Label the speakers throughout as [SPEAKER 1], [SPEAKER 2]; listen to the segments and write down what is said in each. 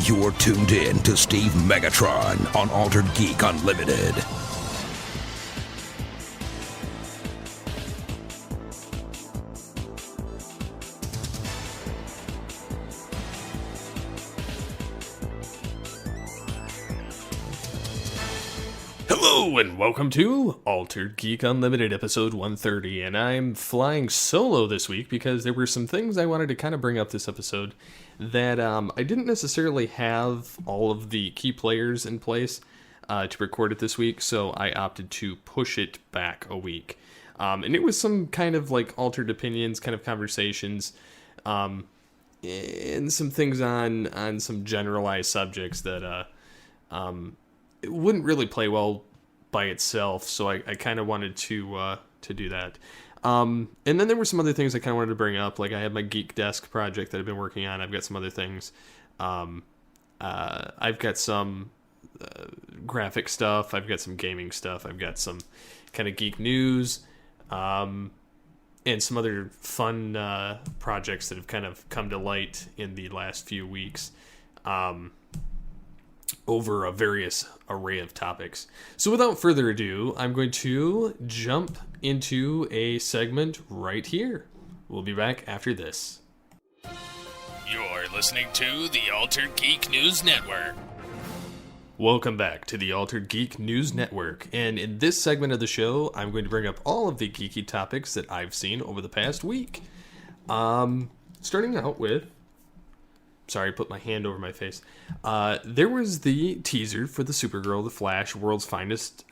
[SPEAKER 1] You're tuned in to Steve Megatron on Altered Geek Unlimited.
[SPEAKER 2] Hello and welcome to Altered Geek Unlimited episode 130, and I'm flying solo this week because there were some things I wanted to kind of bring up this episode that I didn't necessarily have all of the key players in place to record it this week, so I opted to push it back a week. And it was some kind of like altered opinions, kind of conversations, and some things on some generalized subjects that it wouldn't really play well by itself, so I kind of wanted to do that. And then there were some other things I kind of wanted to bring up, like I have my Geek Desk project that I've been working on. I've got some other things. I've got some graphic stuff. I've got some gaming stuff. I've got some kind of geek news, and some other fun projects that have kind of come to light in the last few weeks. Over a various array of topics. So without further ado, I'm going to jump into a segment right here. We'll be back after this.
[SPEAKER 3] You're listening to the Altered Geek News Network.
[SPEAKER 2] Welcome back to the Altered Geek News Network. And in this segment of the show, I'm going to bring up all of the geeky topics that I've seen over the past week. Starting out with... Sorry, I put my hand over my face. There was the teaser for the Supergirl, The Flash, World's Finest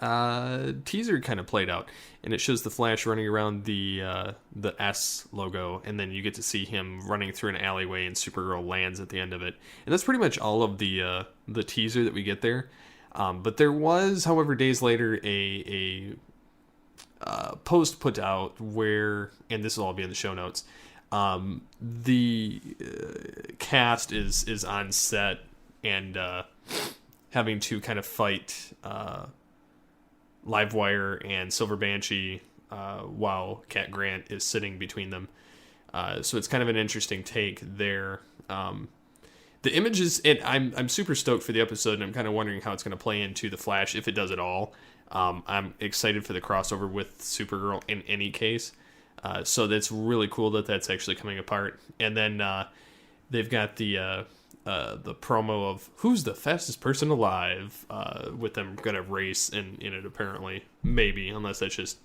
[SPEAKER 2] teaser kind of played out. And it shows the Flash running around the S logo, and then you get to see him running through an alleyway, and Supergirl lands at the end of it. And that's pretty much all of the teaser that we get there. But there was, however, days later, a post put out where, and this will all be in the show notes, the cast is on set and having to kind of fight Livewire and Silver Banshee while Cat Grant is sitting between them. So it's kind of an interesting take there. The images, and I'm super stoked for the episode, and I'm kind of wondering how it's going to play into The Flash, if it does at all. I'm excited for the crossover with Supergirl in any case. So that's really cool that that's actually coming apart. And then they've got the promo of who's the fastest person alive, with them going to race in it apparently. Maybe, unless that's just,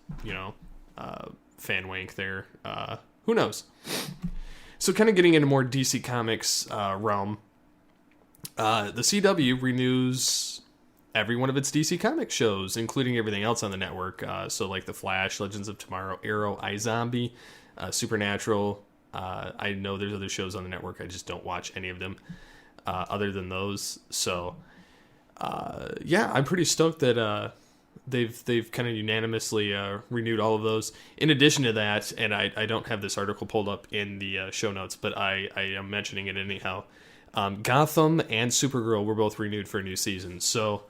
[SPEAKER 2] fan wank there. Who knows? So kind of getting into more DC Comics realm, the CW renews every one of its DC Comics shows, including everything else on the network. So like The Flash, Legends of Tomorrow, Arrow, iZombie, Supernatural. I know there's other shows on the network. I just don't watch any of them other than those. So yeah, I'm pretty stoked that they've kind of unanimously renewed all of those. In addition to that, and I don't have this article pulled up in the show notes, but I am mentioning it anyhow. Gotham and Supergirl were both renewed for a new season. So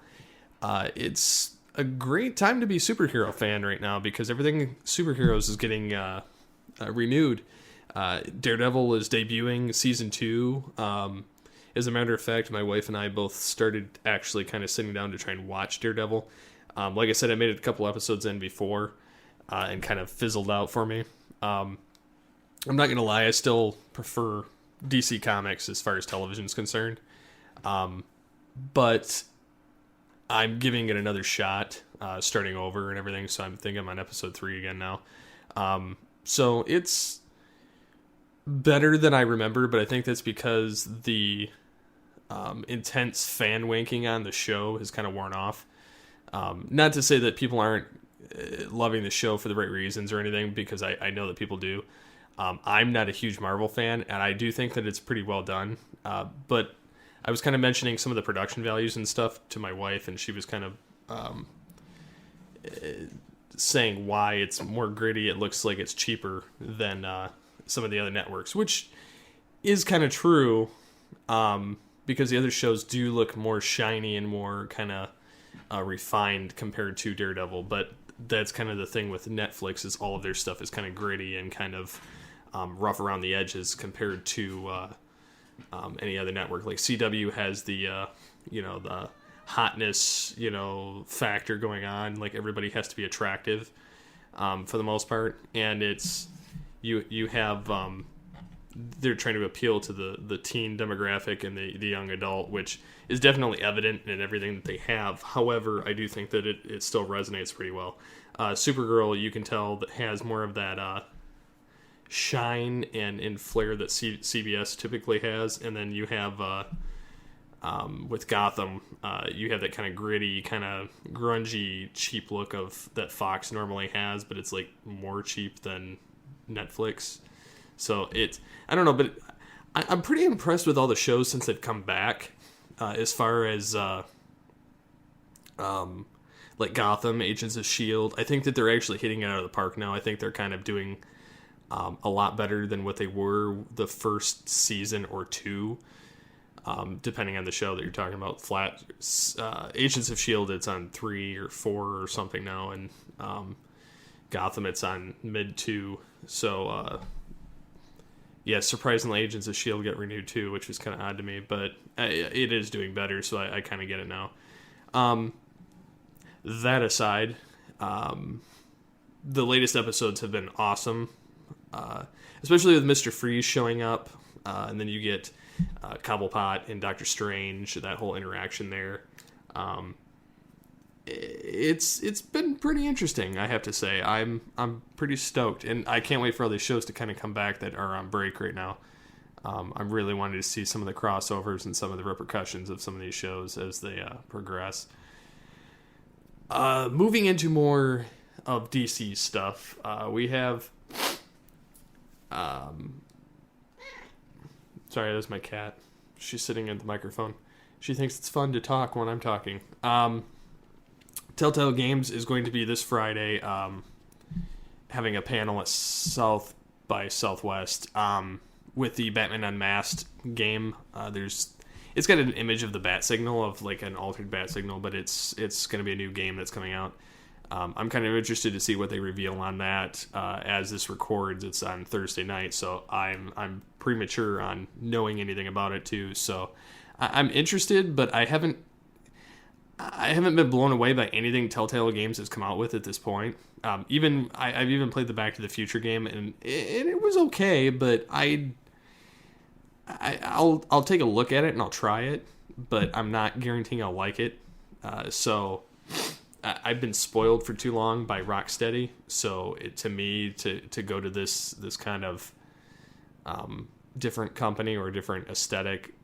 [SPEAKER 2] it's a great time to be a superhero fan right now because everything superheroes is getting renewed. Daredevil is debuting season 2. As a matter of fact, my wife and I both started actually kind of sitting down to try and watch Daredevil. Like I said, I made it a couple episodes in before and kind of fizzled out for me. I'm not going to lie, I still prefer DC Comics as far as television is concerned. But I'm giving it another shot, starting over and everything, so I'm thinking I'm on episode 3 again now. So it's better than I remember, but I think that's because the intense fan wanking on the show has kind of worn off. Not to say that people aren't loving the show for the right reasons or anything, because I know that people do. I'm not a huge Marvel fan, and I do think that it's pretty well done. But I was kind of mentioning some of the production values and stuff to my wife, and she was kind of saying why it's more gritty. It looks like it's cheaper than some of the other networks, which is kind of true, because the other shows do look more shiny and more kind of refined compared to Daredevil. But that's kind of the thing with Netflix, is all of their stuff is kind of gritty and kind of rough around the edges compared to any other network. Like CW has the the hotness factor going on. Like everybody has to be attractive for the most part, and it's you have they're trying to appeal to the teen demographic and the young adult, which is definitely evident in everything that they have. However, I do think that it still resonates pretty well. Supergirl, you can tell, that has more of that shine and flair that CBS typically has, and then you have with Gotham, you have that kind of gritty, kind of grungy, cheap look of that Fox normally has, but it's like more cheap than Netflix. So I don't know, but I'm pretty impressed with all the shows since they've come back. As far as like Gotham, Agents of S.H.I.E.L.D., I think that they're actually hitting it out of the park now. I think they're kind of doing a lot better than what they were the first season or two, depending on the show that you're talking about. Agents of S.H.I.E.L.D., it's on 3 or 4 or something now, and Gotham, it's on mid 2. So yeah, surprisingly, Agents of S.H.I.E.L.D. get renewed too, which is kind of odd to me, but it is doing better, so I kind of get it now. That aside, the latest episodes have been awesome, especially with Mr. Freeze showing up, and then you get Cobblepot and Doctor Strange, that whole interaction there. It's been pretty interesting, I have to say. I'm pretty stoked, and I can't wait for all these shows to kind of come back that are on break right now. I'm really wanting to see some of the crossovers and some of the repercussions of some of these shows as they progress. Moving into more of DC stuff, we have... sorry, that's my cat. She's sitting at the microphone. She thinks it's fun to talk when I'm talking. Telltale Games is going to be this Friday having a panel at South by Southwest with the Batman Unmasked game. It's got an image of the bat signal, of like an altered bat signal, but it's going to be a new game that's coming out. I'm kind of interested to see what they reveal on that. As this records, it's on Thursday night, so I'm premature on knowing anything about it too. So I'm interested, but I haven't been blown away by anything Telltale Games has come out with at this point. I've even played the Back to the Future game, and it was okay, but I'll take a look at it and I'll try it, but I'm not guaranteeing I'll like it. So I've been spoiled for too long by Rocksteady. So to me, to go to this kind of different company or different aesthetic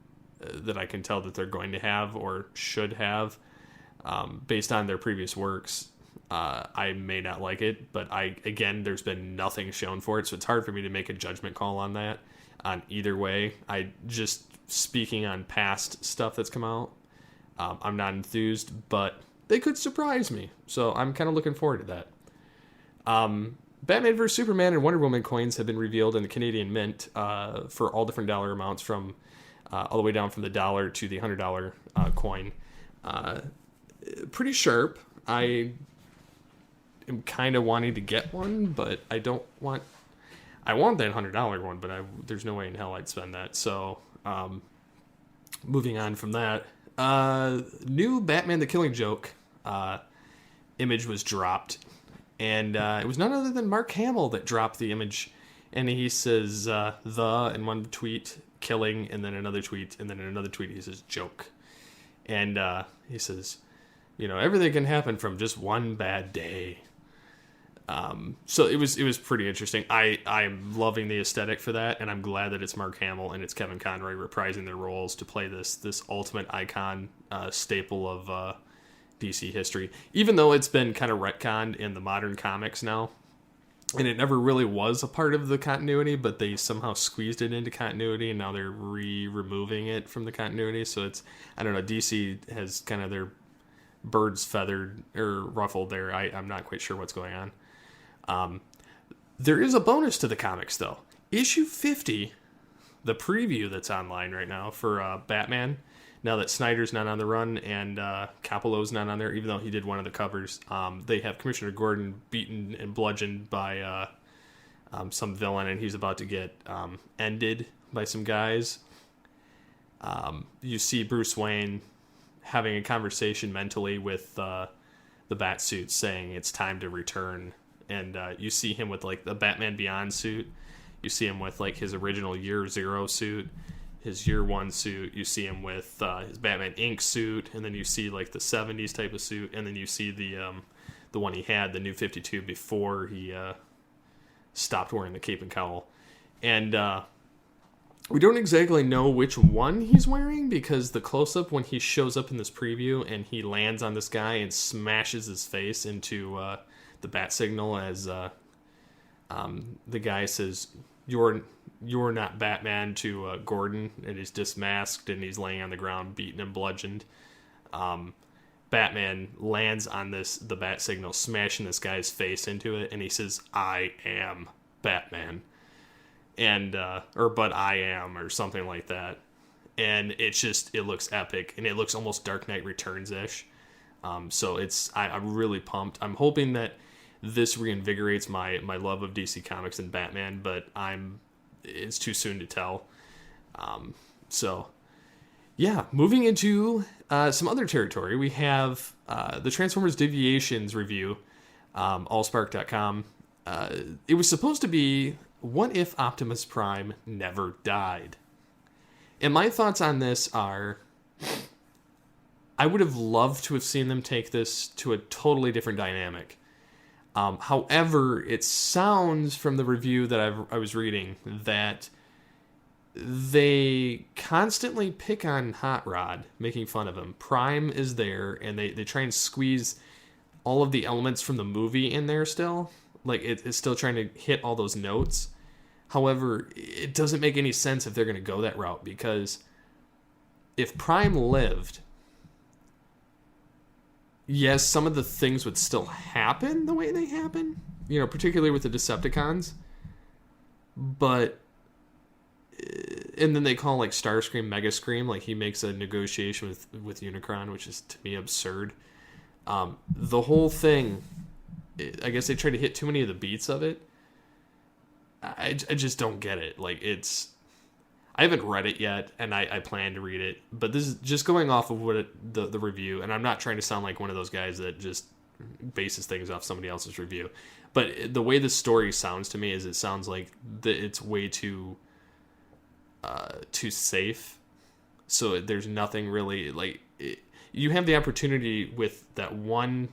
[SPEAKER 2] that I can tell that they're going to have or should have, based on their previous works, I may not like it, but again, there's been nothing shown for it, so it's hard for me to make a judgment call on that, on either way. I just, speaking on past stuff that's come out, I'm not enthused, but they could surprise me, so I'm kind of looking forward to that. Batman vs. Superman and Wonder Woman coins have been revealed in the Canadian Mint for all different dollar amounts, from all the way down from the $1 to the $100 coin. Pretty sharp. I am kind of wanting to get one, but I want that $100 one, but there's no way in hell I'd spend that. So, moving on from that, new Batman the Killing Joke image was dropped, and it was none other than Mark Hamill that dropped the image, and he says in one tweet, killing, and then another tweet, and then in another tweet he says joke, and he says, everything can happen from just one bad day. So it was pretty interesting. I'm loving the aesthetic for that, and I'm glad that it's Mark Hamill and it's Kevin Conroy reprising their roles to play this ultimate icon, staple of DC history. Even though it's been kind of retconned in the modern comics now, and it never really was a part of the continuity, but they somehow squeezed it into continuity, and now they're removing it from the continuity. So it's, I don't know, DC has kind of their birds feathered or ruffled there. I'm not quite sure what's going on. There is a bonus to the comics, though. Issue 50, the preview that's online right now for Batman, now that Snyder's not on the run and Capullo's not on there, even though he did one of the covers, they have Commissioner Gordon beaten and bludgeoned by some villain, and he's about to get ended by some guys. You see Bruce Wayne having a conversation mentally with the Batsuit, saying it's time to return. And you see him with like the Batman Beyond suit. You see him with like his original Year Zero suit, his Year One suit. You see him with his Batman Inc. suit, and then you see like the 70s type of suit, and then you see the one he had, the New 52, before he stopped wearing the cape and cowl. And we don't exactly know which one he's wearing, because the close-up when he shows up in this preview and he lands on this guy and smashes his face into the bat signal as the guy says, you're not Batman, to Gordon, and he's dismasked and he's laying on the ground beaten and bludgeoned. Batman lands on the bat signal, smashing this guy's face into it, and he says, I am Batman. And but I am, or something like that. And it looks epic, and it looks almost Dark Knight Returns-ish. So I'm really pumped. I'm hoping that this reinvigorates my love of DC Comics and Batman, but it's too soon to tell. So yeah, moving into some other territory, we have the Transformers Deviations review, allspark.com. It was supposed to be, what if Optimus Prime never died? And my thoughts on this are, I would have loved to have seen them take this to a totally different dynamic. However, it sounds from the review that I was reading that they constantly pick on Hot Rod, making fun of him. Prime is there, and they try and squeeze all of the elements from the movie in there still. Like, it's still trying to hit all those notes. However, it doesn't make any sense if they're going to go that route, because if Prime lived, yes, some of the things would still happen the way they happen, particularly with the Decepticons. But, and then they call like Starscream Mega Scream, like he makes a negotiation with Unicron, which is to me absurd. The whole thing, I guess they try to hit too many of the beats of it. I just don't get it. Like, I haven't read it yet, and I plan to read it, but this is just going off of the review, and I'm not trying to sound like one of those guys that just bases things off somebody else's review. But the way the story sounds to me is, it sounds like it's way too safe. So there's nothing really, like, you have the opportunity with that one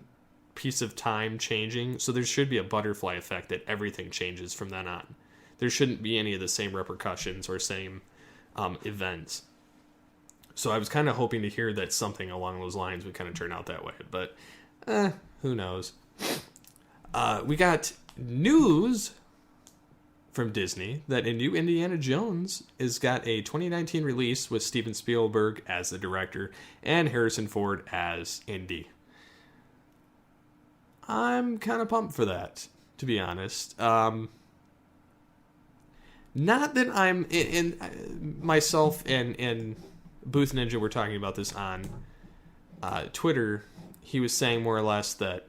[SPEAKER 2] piece of time changing, so there should be a butterfly effect that everything changes from then on. There shouldn't be any of the same repercussions or same events. So I was kind of hoping to hear that something along those lines would kind of turn out that way, but who knows. We got news from Disney that a new Indiana Jones has got a 2019 release with Steven Spielberg as the director and Harrison Ford as Indy. I'm kind of pumped for that, to be honest. Not that I'm in myself and Booth Ninja were talking about this on Twitter. He was saying more or less that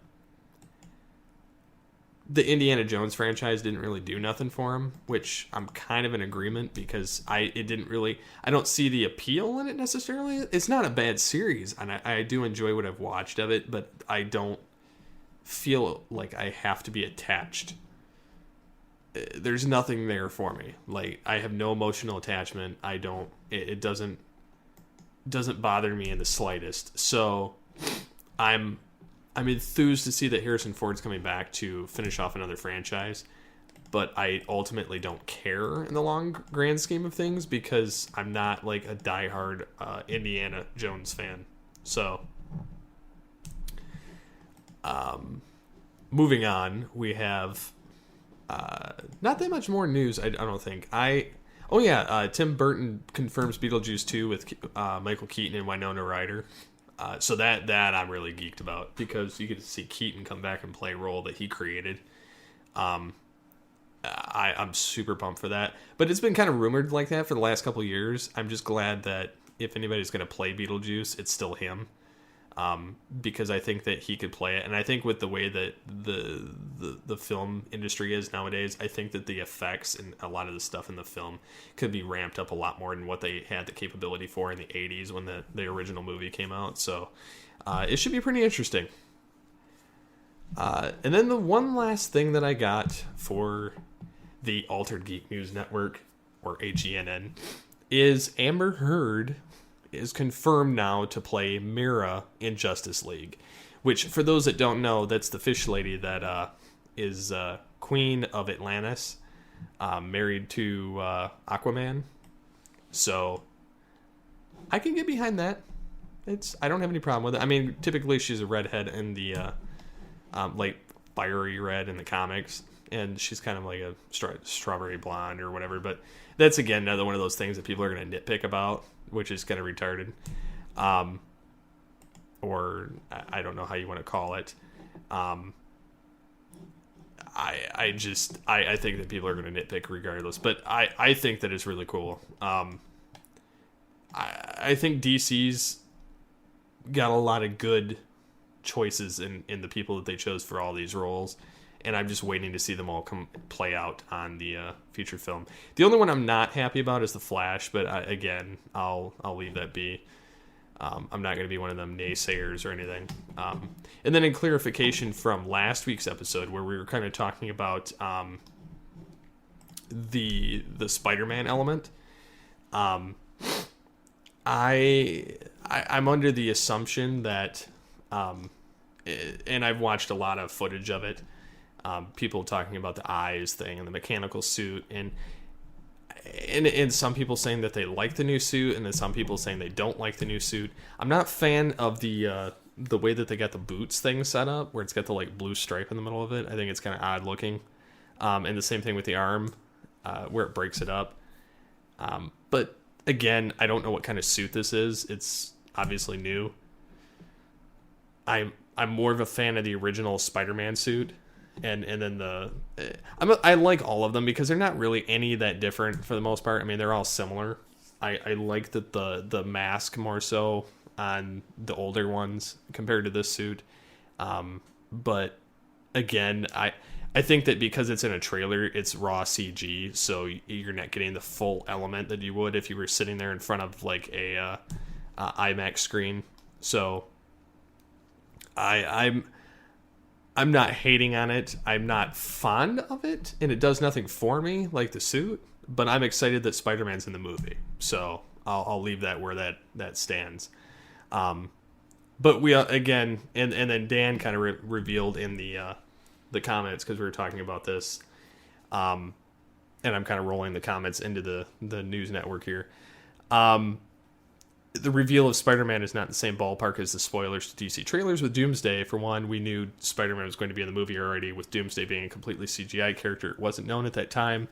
[SPEAKER 2] the Indiana Jones franchise didn't really do nothing for him, which I'm kind of in agreement, because I don't see the appeal in it necessarily. It's not a bad series, and I do enjoy what I've watched of it, but I don't feel like I have to be attached. There's nothing there for me. Like, I have no emotional attachment. It doesn't bother me in the slightest. So I'm enthused to see that Harrison Ford's coming back to finish off another franchise, but I ultimately don't care in the long grand scheme of things, because I'm not like a diehard Indiana Jones fan. So moving on, we have not that much more news, I don't think. Tim Burton confirms Beetlejuice 2 with Michael Keaton and Winona Ryder. So that I'm really geeked about, because you get to see Keaton come back and play a role that he created. I'm super pumped for that. But it's been kind of rumored like that for the last couple of years. I'm just glad that if anybody's going to play Beetlejuice, it's still him. because I think that he could play it. And I think with the way that the film industry is nowadays, I think that the effects and a lot of the stuff in the film could be ramped up a lot more than what they had the capability for in the 80s when the original movie came out. So it should be pretty interesting. And then the one last thing that I got for the Altered Geek News Network, or AGNN, is Amber Heard is confirmed now to play Mira in Justice League, which, for those that don't know, that's the fish lady that is Queen of Atlantis, married to Aquaman. So I can get behind that. I don't have any problem with it. I mean, typically she's a redhead in the like fiery red in the comics, and she's kind of like a strawberry blonde or whatever. But that's, again, another one of those things that people are going to nitpick about, which is kind of retarded. Or I don't know how you want to call it. I think that people are going to nitpick regardless, but I think that it's really cool. I think DC's got a lot of good choices in the people that they chose for all these roles, and I'm just waiting to see them all play out on the feature film. The only one I'm not happy about is the Flash, but again, I'll leave that be. I'm not going to be one of them naysayers or anything. And then in clarification from last week's episode, where we were kind of talking about the Spider-Man element, I'm under the assumption that, and I've watched a lot of footage of it, people talking about the eyes thing and the mechanical suit, and some people saying that they like the new suit, and then some people saying they don't like the new suit. I'm not a fan of the way that they got the boots thing set up, where it's got the like blue stripe in the middle of it. I think it's kind of odd looking. And the same thing with the arm, where it breaks it up. But again, I don't know what kind of suit this is. It's obviously new. I'm more of a fan of the original Spider-Man suit. And then I like all of them because they're not really any that different for the most part. I mean, they're all similar. I like that the mask more so on the older ones compared to this suit. But again, I think that because it's in a trailer, it's raw CG, so you're not getting the full element that you would if you were sitting there in front of like a IMAX screen. So I'm not hating on it. I'm not fond of it, and it does nothing for me like the suit. But I'm excited that Spider-Man's in the movie, so I'll leave that where that stands. But we again, and then Dan kind of revealed in the comments, because we were talking about this, and I'm kind of rolling the comments into the news network here. The reveal of Spider-Man is not in the same ballpark as the spoilers to DC trailers with Doomsday. For one, we knew Spider-Man was going to be in the movie already, with Doomsday being a completely CGI character. It wasn't known at that time,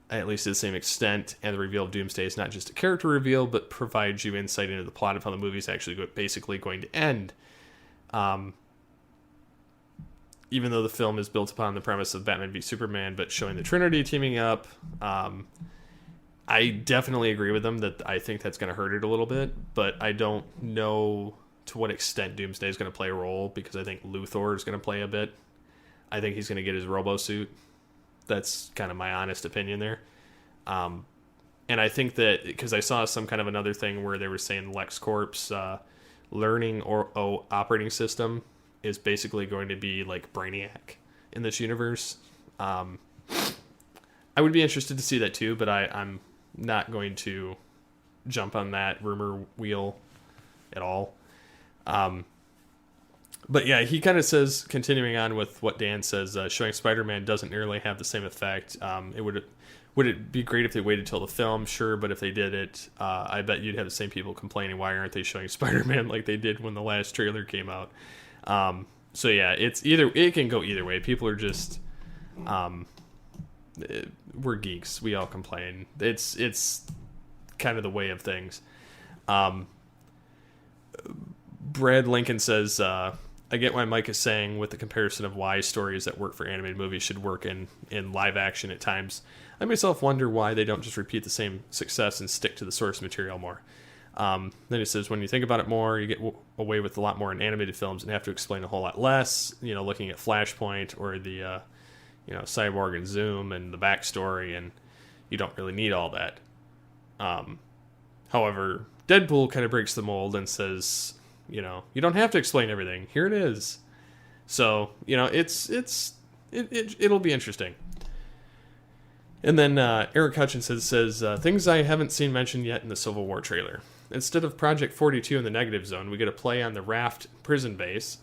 [SPEAKER 2] at least to the same extent, and the reveal of Doomsday is not just a character reveal, but provides you insight into the plot of how the movie is actually basically going to end. Even though the film is built upon the premise of Batman v Superman, but showing the Trinity teaming up, I definitely agree with them that I think that's going to hurt it a little bit, but I don't know to what extent Doomsday is going to play a role, because I think Luthor is going to play a bit. I think he's going to get his robo-suit. That's kind of my honest opinion there. And I think that, because I saw some kind of another thing where they were saying LexCorp's learning or operating system is basically going to be like Brainiac in this universe. I would be interested to see that too, but I'm not going to jump on that rumor wheel at all. But yeah, he kind of says, continuing on with what Dan says, showing Spider-Man doesn't nearly have the same effect. Would it be great if they waited till the film? Sure, but if they did it, I bet you'd have the same people complaining, why aren't they showing Spider-Man like they did when the last trailer came out? So yeah, it can go either way. People are just, we're geeks. We all complain. It's kind of the way of things. Brad Lincoln says, I get why Mike is saying with the comparison of why stories that work for animated movies should work in live action at times. I myself wonder why they don't just repeat the same success and stick to the source material more. Then he says, when you think about it more, you get away with a lot more in animated films and have to explain a whole lot less, looking at Flashpoint or the, Cyborg and Zoom and the backstory, and you don't really need all that. However, Deadpool kind of breaks the mold and says, you don't have to explain everything. Here it is. So, it'll be interesting. And then Eric Hutchinson says, things I haven't seen mentioned yet in the Civil War trailer. Instead of Project 42 in the negative zone, we get a play on the Raft prison base.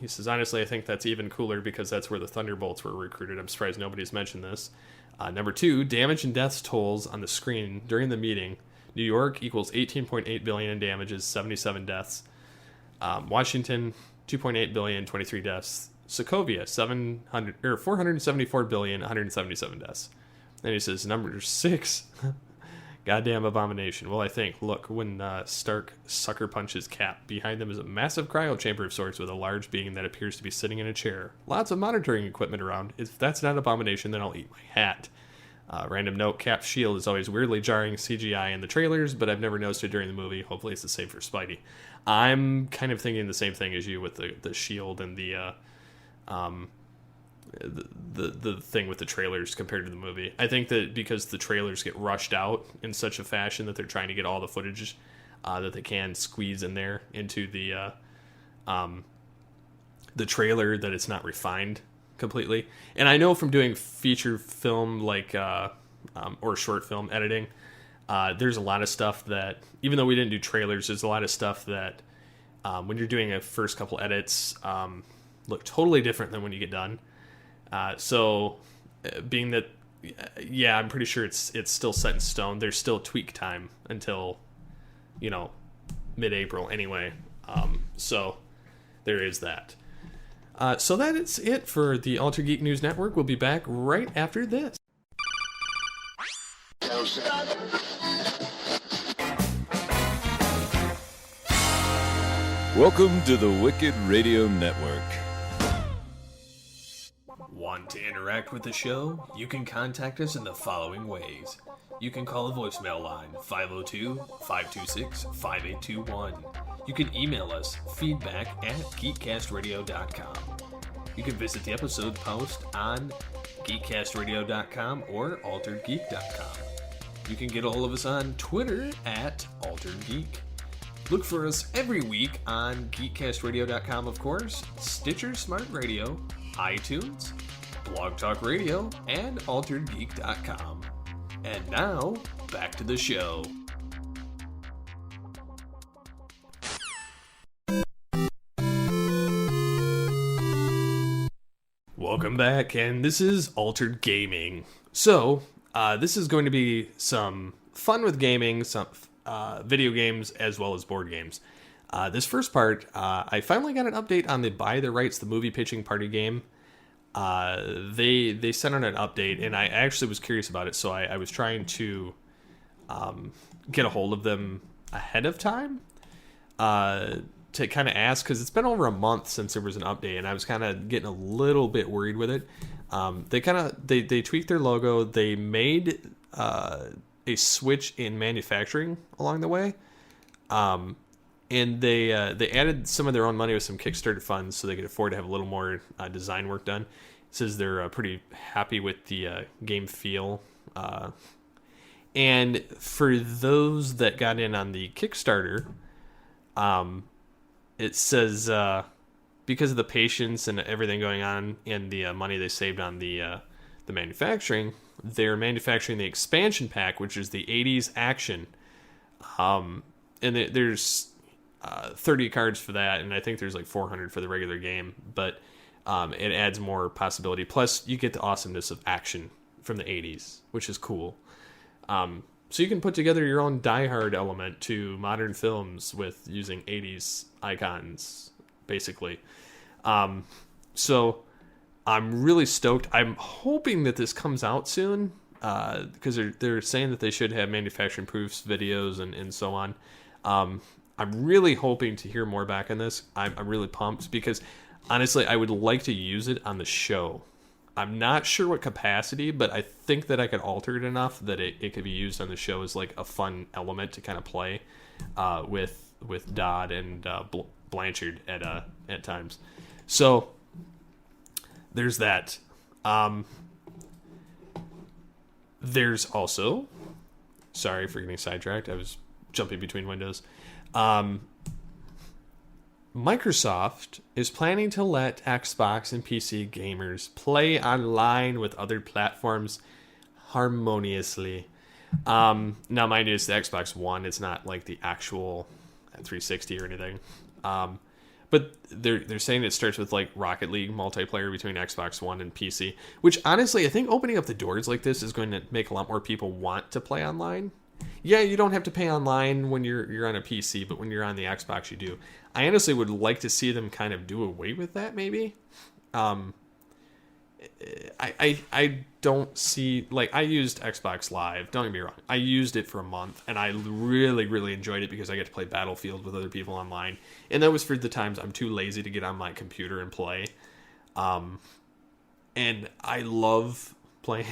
[SPEAKER 2] He says, honestly, I think that's even cooler because that's where the Thunderbolts were recruited. I'm surprised nobody's mentioned this. Number 2, damage and deaths tolls on the screen during the meeting. New York equals 18.8 billion in damages, 77 deaths. Washington, 2.8 billion, 23 deaths. Sokovia, 474 billion, 177 deaths. And he says, number 6, goddamn abomination. Well, I think, look, when Stark sucker punches Cap, behind them is a massive cryo chamber of sorts with a large being that appears to be sitting in a chair. Lots of monitoring equipment around. If that's not abomination, then I'll eat my hat. Random note, Cap's shield is always weirdly jarring CGI in the trailers, but I've never noticed it during the movie. Hopefully it's the same for Spidey. I'm kind of thinking the same thing as you with the shield and the thing with the trailers compared to the movie. I think that because the trailers get rushed out in such a fashion that they're trying to get all the footage that they can squeeze in there into the trailer, that it's not refined completely. And I know from doing feature film or short film editing, there's a lot of stuff that, even though we didn't do trailers, there's a lot of stuff that when you're doing a first couple edits look totally different than when you get done. So being that, I'm pretty sure it's still set in stone. There's still tweak time until, mid-April anyway. So there is that. So that is it for the Altered Geek News Network. We'll be back right after this.
[SPEAKER 4] Welcome to the Wicked Radio Network.
[SPEAKER 2] Want to interact with the show? You can contact us in the following ways. You can call the voicemail line, 502-526-5821. You can email us, feedback@geekcastradio.com. You can visit the episode post on geekcastradio.com or alteredgeek.com. You can get a hold of us on Twitter @AlteredGeek. Look for us every week on geekcastradio.com, of course, Stitcher Smart Radio, iTunes, Blog Talk Radio, and alteredgeek.com. And now, back to the show. Welcome back, and this is Altered Gaming. So, this is going to be some fun with gaming, some video games, as well as board games. This first part, I finally got an update on the Buy the Rights, the movie pitching party game. They sent out an update, and I actually was curious about it, so I was trying to get a hold of them ahead of time to kind of ask, because it's been over a month since there was an update, and I was kind of getting a little bit worried with it. They tweaked their logo. They made a switch in manufacturing along the way. And they added some of their own money with some Kickstarter funds so they could afford to have a little more design work done. It says they're pretty happy with the game feel. And for those that got in on the Kickstarter, it says because of the patience and everything going on and the money they saved on the manufacturing, they're manufacturing the expansion pack, which is the 80s action. And there's 30 cards for that, and I think there's like 400 for the regular game, but it adds more possibility. Plus, you get the awesomeness of action from the 80s, which is cool. So you can put together your own Die-Hard element to modern films with using 80s icons, basically. So I'm really stoked. I'm hoping that this comes out soon, because they're saying that they should have manufacturing proofs, videos, and so on. I'm really hoping to hear more back on this. I'm really pumped because, honestly, I would like to use it on the show. I'm not sure what capacity, but I think that I could alter it enough that it could be used on the show as like a fun element to kind of play. with Dodd and Blanchard at times. So there's that. There's also, sorry for getting sidetracked. I was jumping between windows. Microsoft is planning to let Xbox and PC gamers play online with other platforms harmoniously. Now, mind you, it's the Xbox One. It's not like the actual 360 or anything. But they're saying it starts with like Rocket League multiplayer between Xbox One and PC, which honestly, I think opening up the doors like this is going to make a lot more people want to play online. Yeah, you don't have to pay online when you're on a PC, but when you're on the Xbox, you do. I honestly would like to see them kind of do away with that, maybe. I don't see, like, I used Xbox Live, don't get me wrong. I used it for a month, and I really, really enjoyed it because I get to play Battlefield with other people online. And that was for the times I'm too lazy to get on my computer and play. And I love playing.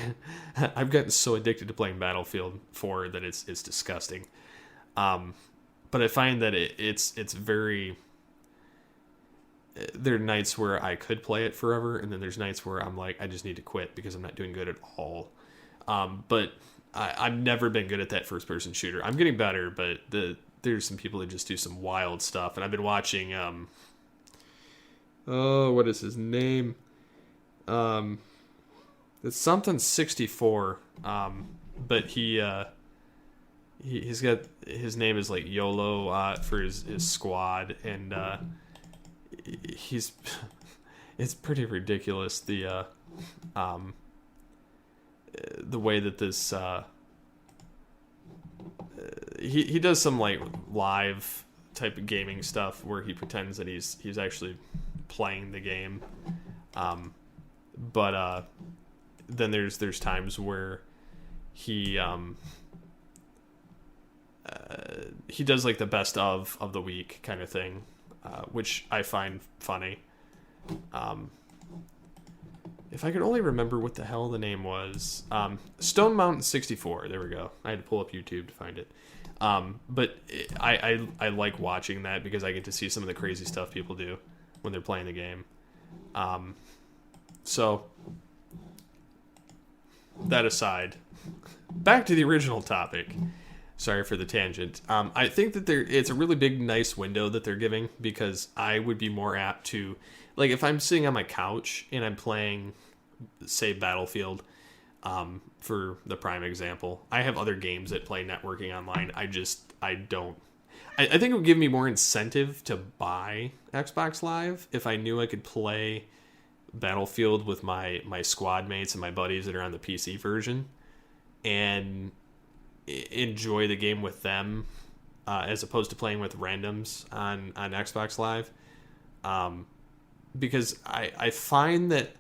[SPEAKER 2] I've gotten so addicted to playing Battlefield 4 that it's disgusting. But I find that it's very... There are nights where I could play it forever, and then there's nights where I'm like, I just need to quit because I'm not doing good at all. But I've never been good at that first-person shooter. I'm getting better, but there's some people that just do some wild stuff. And I've been watching, what is his name? It's something 64, but he's got, his name is like YOLO for his squad, and it's pretty ridiculous the way that this he does some like live type of gaming stuff where he pretends that he's actually playing the game, but then there's times where he does like the best of the week kind of thing, which I find funny. If I could only remember what the hell the name was. Stone Mountain 64. There we go. I had to pull up YouTube to find it. But I like watching that because I get to see some of the crazy stuff people do when they're playing the game. So, that aside, back to the original topic. Sorry for the tangent. I think that it's a really big, nice window that they're giving, because I would be more apt to, like, if I'm sitting on my couch and I'm playing, say, Battlefield, for the prime example. I have other games that play networking online. I think it would give me more incentive to buy Xbox Live if I knew I could play Battlefield with my squad mates and my buddies that are on the PC version, and enjoy the game with them, as opposed to playing with randoms on Xbox Live. Because I find that,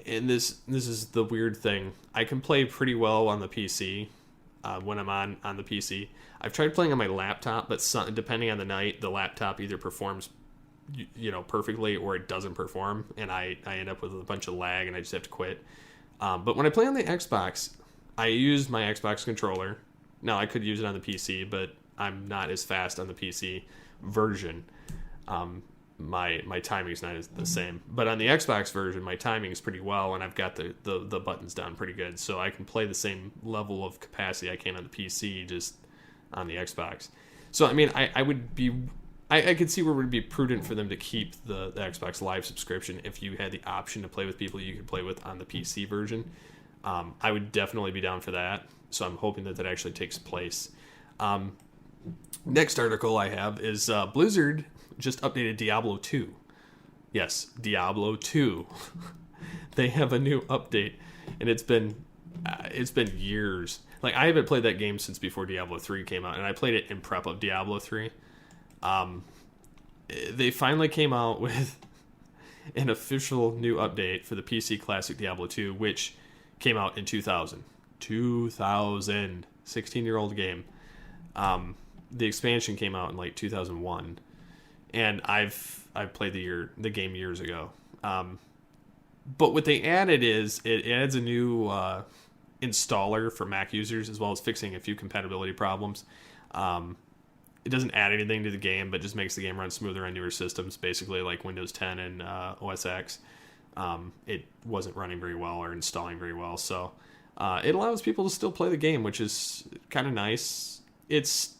[SPEAKER 2] and this is the weird thing, I can play pretty well on the PC when I'm on the PC. I've tried playing on my laptop, but depending on the night, the laptop either performs perfectly or it doesn't perform, and I end up with a bunch of lag and I just have to quit. But when I play on the Xbox, I use my Xbox controller. Now, I could use it on the PC, but I'm not as fast on the PC version. My timing is not the same. But on the Xbox version, my timing is pretty well, and I've got the buttons down pretty good. So I can play the same level of capacity I can on the PC, just on the Xbox. So, I mean, I could see where it would be prudent for them to keep the Xbox Live subscription if you had the option to play with people you could play with on the PC version. I would definitely be down for that. So I'm hoping that actually takes place. Next article I have is Blizzard just updated Diablo 2. Yes, Diablo 2. They have a new update, and it's been years. Like, I haven't played that game since before Diablo 3 came out, and I played it in prep of Diablo 3. They finally came out with an official new update for the PC Classic Diablo 2, which came out in 2000. 16-year-old game. The expansion came out in like 2001, and I've played the game years ago. But what they added is it adds a new installer for Mac users, as well as fixing a few compatibility problems. it doesn't add anything to the game, but just makes the game run smoother on newer systems, basically like Windows 10 and OS X. It wasn't running very well or installing very well, so it allows people to still play the game, which is kind of nice. It's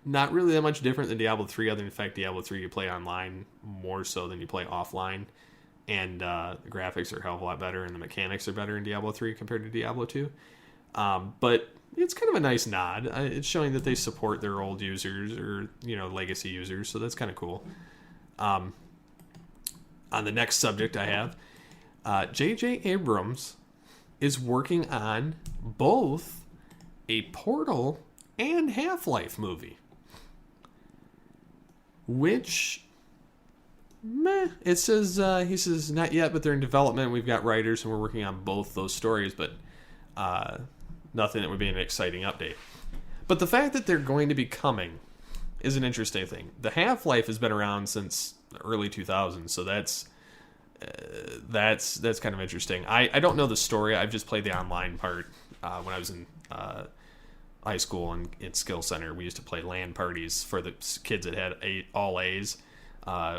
[SPEAKER 2] not really that much different than Diablo 3, other than the fact Diablo 3 you play online more so than you play offline, and the graphics are a hell of a lot better, and the mechanics are better in Diablo 3 compared to Diablo 2. But it's kind of a nice nod. It's showing that they support their old users or, legacy users, so that's kind of cool. On the next subject I have, J.J. Abrams is working on both a Portal and Half-Life movie. Which, it says, he says, not yet, but they're in development. We've got writers and we're working on both those stories, but nothing that would be an exciting update. But the fact that they're going to be coming is an interesting thing. The Half-Life has been around since the early 2000s, so that's kind of interesting. I don't know the story. I've just played the online part. When I was in high school and at Skill Center, we used to play LAN parties for the kids that had all A's.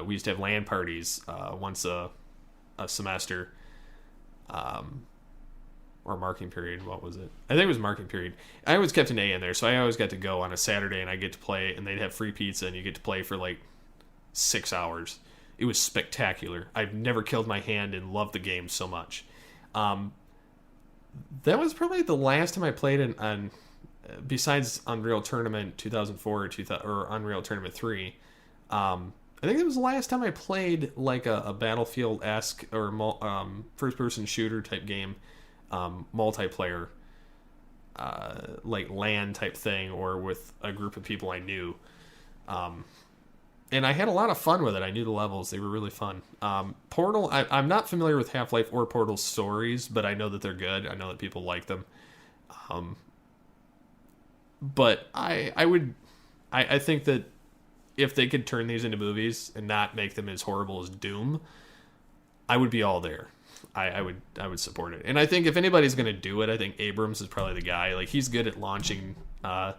[SPEAKER 2] We used to have LAN parties once a semester, or marking period. What was it? I think it was marking period. I always kept an A in there, so I always got to go on a Saturday and I get to play, and they'd have free pizza and you get to play for like 6 hours. It was spectacular. I've never killed my hand and loved the game so much. That was probably the last time I played on besides Unreal Tournament 2004 or Unreal Tournament 3. I think it was the last time I played like a Battlefield-esque or first-person shooter type game, multiplayer, like LAN type thing, or with a group of people I knew. And I had a lot of fun with it. I knew the levels. They were really fun. Portal, I'm not familiar with Half-Life or Portal's stories, but I know that they're good. I know that people like them. But I think that if they could turn these into movies and not make them as horrible as Doom, I would be all there. I would support it. And I think if anybody's going to do it, I think Abrams is probably the guy. Like, he's good at launching or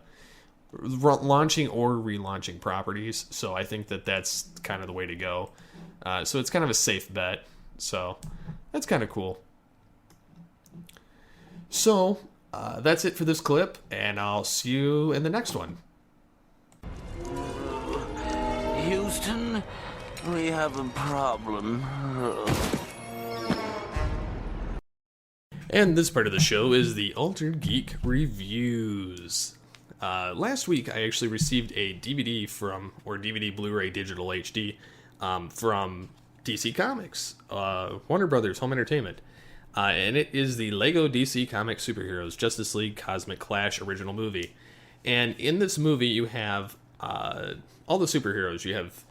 [SPEAKER 2] relaunching properties, so I think that that's kind of the way to go. So it's kind of a safe bet, so that's kind of cool. So that's it for this clip, and I'll see you in the next one.
[SPEAKER 5] Houston, we have a problem.
[SPEAKER 2] And this part of the show is the Altered Geek Reviews. Last week, I actually received a DVD or DVD Blu-ray Digital HD from DC Comics, Warner Brothers Home Entertainment. And it is the Lego DC Comics Superheroes Justice League Cosmic Clash original movie. And in this movie, you have all the superheroes. You have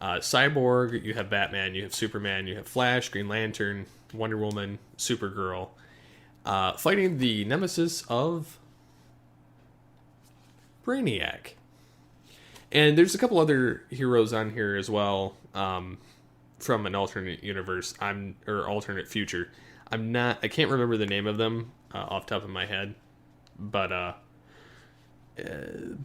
[SPEAKER 2] Cyborg, you have Batman, you have Superman, you have Flash, Green Lantern, Wonder Woman, Supergirl, fighting the nemesis of Brainiac. And there's a couple other heroes on here as well, from an alternate universe, or alternate future. I can't remember the name of them off the top of my head, but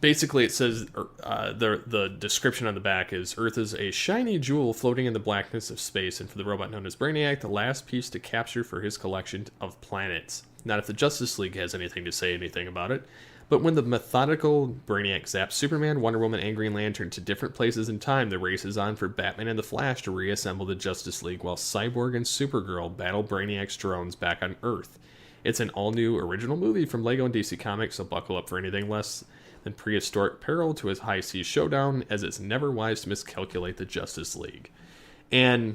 [SPEAKER 2] basically it says the description on the back is: Earth is a shiny jewel floating in the blackness of space, and for the robot known as Brainiac, the last piece to capture for his collection of planets. Not if the Justice League has anything to say anything about it. But when the methodical Brainiac zaps Superman, Wonder Woman, and Green Lantern to different places in time, the race is on for Batman and the Flash to reassemble the Justice League, while Cyborg and Supergirl battle Brainiac's drones back on Earth. It's an all-new original movie from Lego and DC Comics, so buckle up for anything less than prehistoric peril to his high-seas showdown, as it's never wise to miscalculate the Justice League. And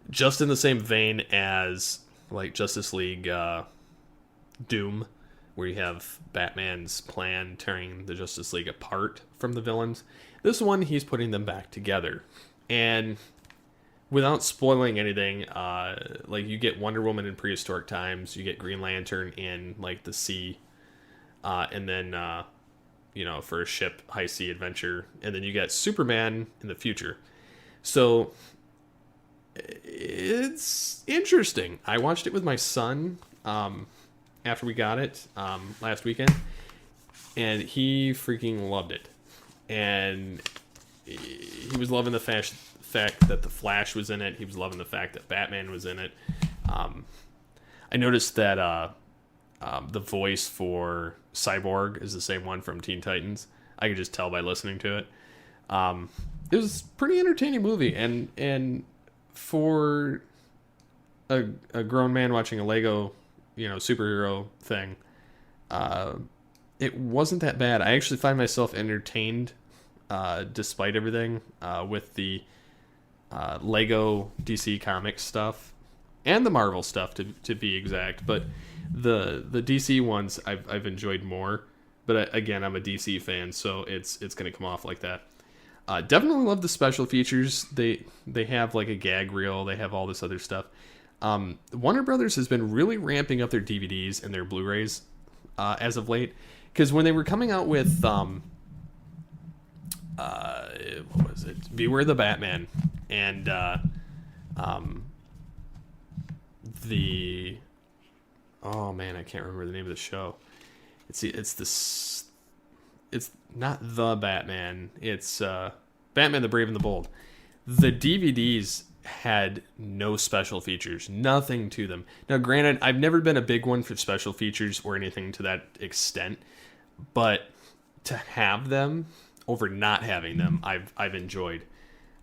[SPEAKER 2] just in the same vein as like Justice League Doom, where you have Batman's plan tearing the Justice League apart from the villains, this one he's putting them back together. And without spoiling anything, like you get Wonder Woman in prehistoric times, you get Green Lantern in like the sea, and then for a ship high sea adventure, and then you get Superman in the future. So it's interesting. I watched it with my son after we got it last weekend, and he freaking loved it. And he was loving the fact that the Flash was in it. He was loving the fact that Batman was in it. I noticed that the voice for Cyborg is the same one from Teen Titans. I could just tell by listening to it. It was a pretty entertaining movie, and for a grown man watching a Lego, superhero thing, it wasn't that bad. I actually find myself entertained, despite everything, with the Lego DC Comics stuff and the Marvel stuff to be exact. But the DC ones I've enjoyed more. But again, I'm a DC fan, so it's going to come off like that. Definitely love the special features. They have like a gag reel. They have all this other stuff. Warner Brothers has been really ramping up their DVDs and their Blu-rays as of late. Because when they were coming out with what was it? Beware the Batman and oh man, I can't remember the name of the show. It's not The Batman. It's Batman the Brave and the Bold. The DVDs had no special features, nothing to them. Now, granted, I've never been a big one for special features or anything to that extent, but to have them over not having them, I've enjoyed.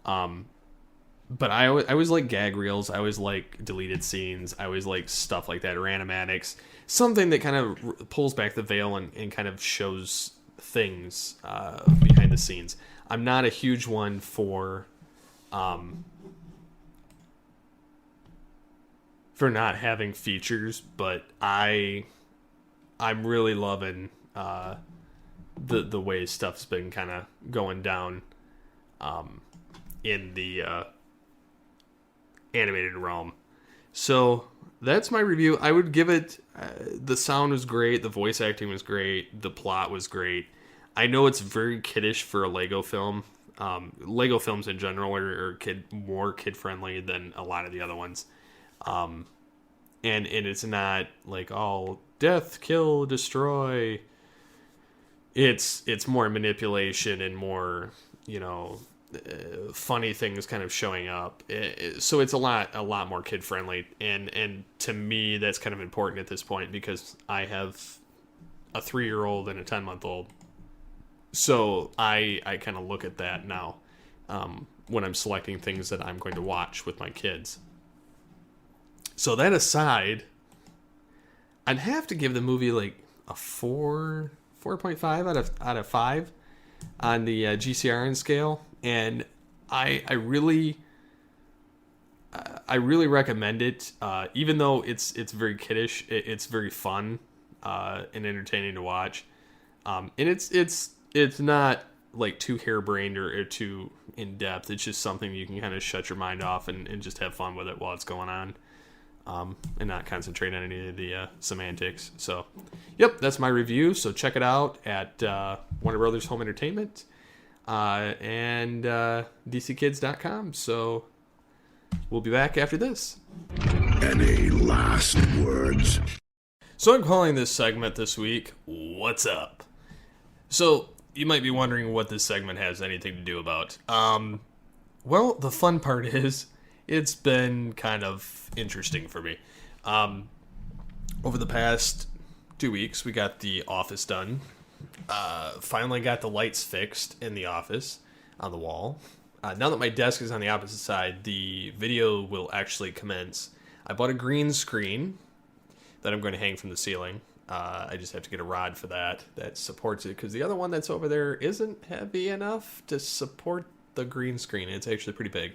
[SPEAKER 2] But I always like gag reels. I always like deleted scenes. I always like stuff like that, or animatics. Something that kind of pulls back the veil and kind of shows things behind the scenes. I'm not a huge one for not having features, but I'm really loving the way stuff's been kind of going down in the animated realm. So that's my review. I would give it, the sound was great, the voice acting was great, the plot was great. I know it's very kiddish for a Lego film. Lego films in general are more kid friendly than a lot of the other ones. And it's not like all death, kill, destroy. It's more manipulation and more, funny things kind of showing up. So it's a lot more kid friendly. And to me, that's kind of important at this point because I have a 3-year-old and a 10-month-old. So I kind of look at that now when I'm selecting things that I'm going to watch with my kids. So that aside, I'd have to give the movie like a 4.5 out of 5 on the GCRN scale, and I really recommend it. Even though it's very kiddish, it's very fun and entertaining to watch, and it's not like too harebrained or too in depth. It's just something you can kind of shut your mind off and just have fun with it while it's going on. And not concentrate on any of the semantics. So, yep, that's my review. So check it out at Warner Brothers Home Entertainment and DCKids.com. So we'll be back after this.
[SPEAKER 1] Any last words?
[SPEAKER 2] So I'm calling this segment this week, What's Up? So you might be wondering what this segment has anything to do about. Well, the fun part is it's been kind of interesting for me. Over the past 2 weeks, we got the office done. Finally got the lights fixed in the office on the wall. Now that my desk is on the opposite side, the video will actually commence. I bought a green screen that I'm going to hang from the ceiling. I just have to get a rod for that supports it, because the other one that's over there isn't heavy enough to support the green screen. It's actually pretty big.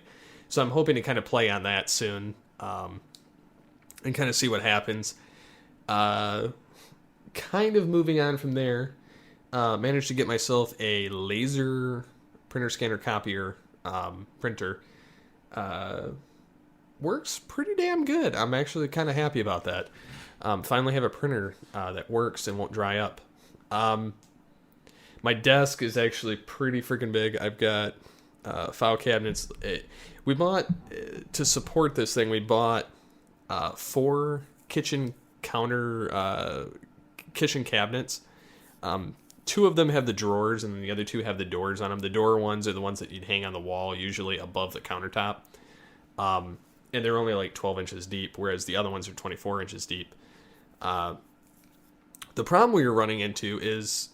[SPEAKER 2] So I'm hoping to kind of play on that soon and kind of see what happens. Kind of moving on from there. Managed to get myself a laser printer scanner copier printer. Works pretty damn good. I'm actually kind of happy about that. Finally have a printer that works and won't dry up. My desk is actually pretty freaking big. I've got file cabinets. We bought, to support this thing, we bought 4 kitchen cabinets. Two of them have the drawers, and the other two have the doors on them. The door ones are the ones that you'd hang on the wall, usually above the countertop. And they're only like 12 inches deep, whereas the other ones are 24 inches deep. The problem we were running into is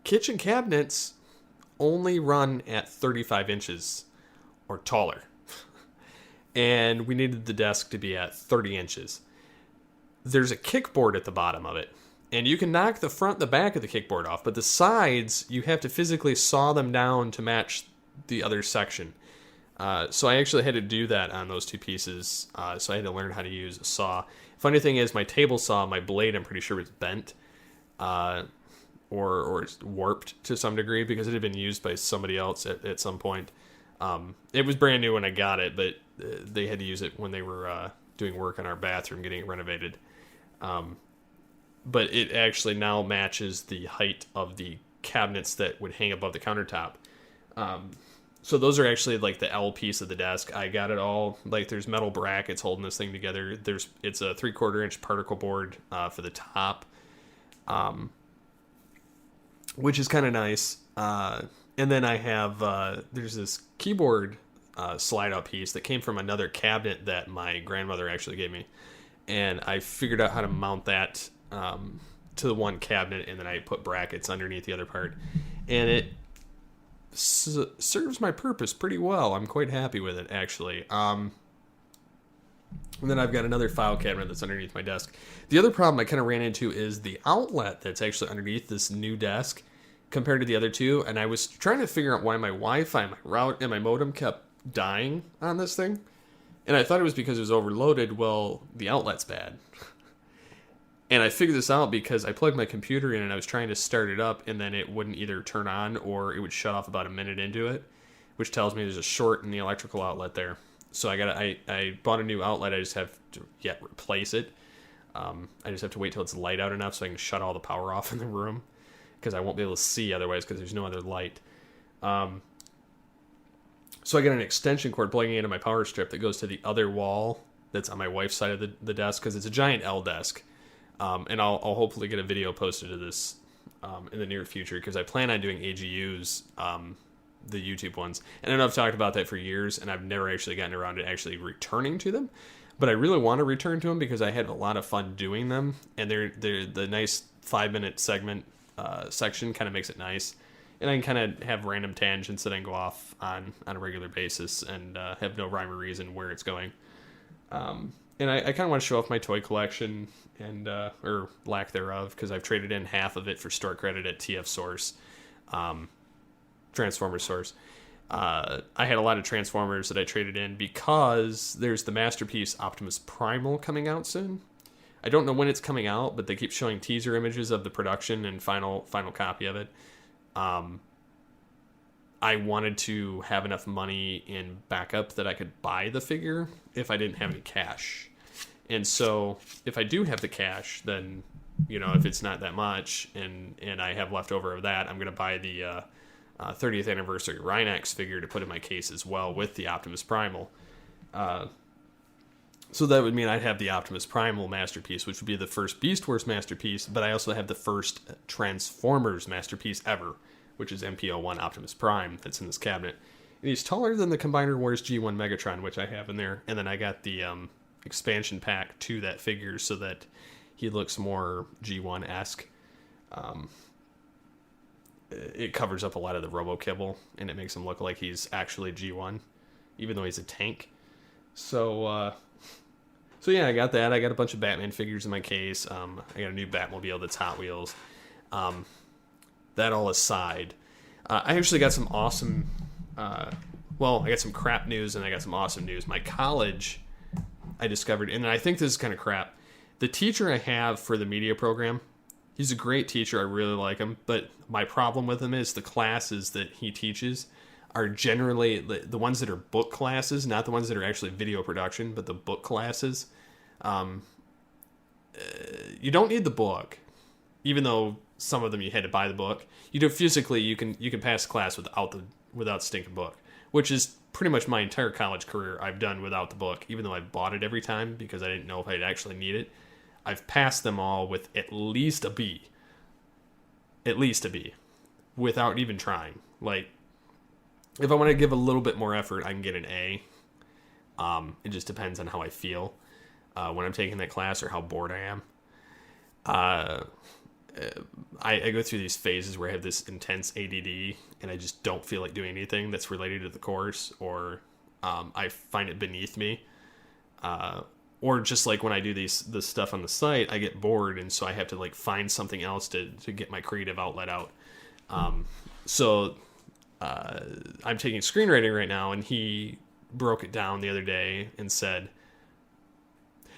[SPEAKER 2] kitchen cabinets only run at 35 inches or taller. And we needed the desk to be at 30 inches. There's a kickboard at the bottom of it. And you can knock the front and the back of the kickboard off, but the sides, you have to physically saw them down to match the other section. So I actually had to do that on those two pieces. So I had to learn how to use a saw. Funny thing is, my table saw, my blade, I'm pretty sure was bent. Or warped to some degree because it had been used by somebody else at some point. It was brand new when I got it, but they had to use it when they were doing work on our bathroom, getting it renovated. But it actually now matches the height of the cabinets that would hang above the countertop. So those are actually like the L piece of the desk. I got it all, like there's metal brackets holding this thing together. It's a 3/4 inch particle board for the top. Which is kind of nice. And then I have, there's this keyboard slide out piece that came from another cabinet that my grandmother actually gave me. And I figured out how to mount that to the one cabinet, and then I put brackets underneath the other part. And it serves my purpose pretty well. I'm quite happy with it, actually. And then I've got another file cabinet that's underneath my desk. The other problem I kind of ran into is the outlet that's actually underneath this new desk compared to the other two. And I was trying to figure out why my Wi-Fi, my route, and my modem kept dying on this thing. And I thought it was because it was overloaded. Well, the outlet's bad. And I figured this out because I plugged my computer in and I was trying to start it up, and then it wouldn't either turn on or it would shut off about a minute into it, which tells me there's a short in the electrical outlet there. So I bought a new outlet. I just have to replace it. I just have to wait till it's light out enough so I can shut all the power off in the room, because I won't be able to see otherwise because there's no other light. So I got an extension cord plugging into my power strip that goes to the other wall that's on my wife's side of the desk, because it's a giant L desk. And I'll hopefully get a video posted of this in the near future, because I plan on doing AGUs, the YouTube ones. And I know I've talked about that for years, and I've never actually gotten around to actually returning to them. But I really want to return to them because I had a lot of fun doing them. And they're the nice 5-minute segment section kind of makes it nice. And I can kind of have random tangents that I can go off on a regular basis and have no rhyme or reason where it's going. And I kind of want to show off my toy collection, and or lack thereof, because I've traded in half of it for store credit at TF Source, Transformers Source. I had a lot of Transformers that I traded in because there's the Masterpiece Optimus Primal coming out soon. I don't know when it's coming out, but they keep showing teaser images of the production and final copy of it. I wanted to have enough money in backup that I could buy the figure if I didn't have any cash. And so if I do have the cash, then, if it's not that much and I have leftover of that, I'm going to buy the 30th anniversary Rhinox figure to put in my case as well with the Optimus Primal. So that would mean I'd have the Optimus Primal Masterpiece, which would be the first Beast Wars Masterpiece, but I also have the first Transformers Masterpiece ever, which is MP01 Optimus Prime that's in this cabinet. And he's taller than the Combiner Wars G1 Megatron, which I have in there. And then I got the expansion pack to that figure so that he looks more G1-esque. It covers up a lot of the Robo-Kibble, and it makes him look like he's actually G1, even though he's a tank. So yeah, I got that. I got a bunch of Batman figures in my case. I got a new Batmobile that's Hot Wheels. That all aside, I actually got some awesome... I got some crap news and I got some awesome news. My college, I discovered, and I think this is kind of crap, the teacher I have for the media program, he's a great teacher. I really like him. But my problem with him is the classes that he teaches are generally the ones that are book classes, not the ones that are actually video production, but the book classes. You don't need the book, even though some of them you had to buy the book. Physically, you can pass class without the stinking book, which is pretty much my entire college career I've done without the book, even though I bought it every time because I didn't know if I'd actually need it. I've passed them all with at least a B. at least a B without even trying. Like, if I want to give a little bit more effort, I can get an A. It just depends on how I feel when I'm taking that class or how bored I am. I go through these phases where I have this intense ADD and I just don't feel like doing anything that's related to the course, or I find it beneath me. Or just like when I do this stuff on the site, I get bored, and so I have to like find something else to get my creative outlet out. So I'm taking screenwriting right now, and he broke it down the other day and said,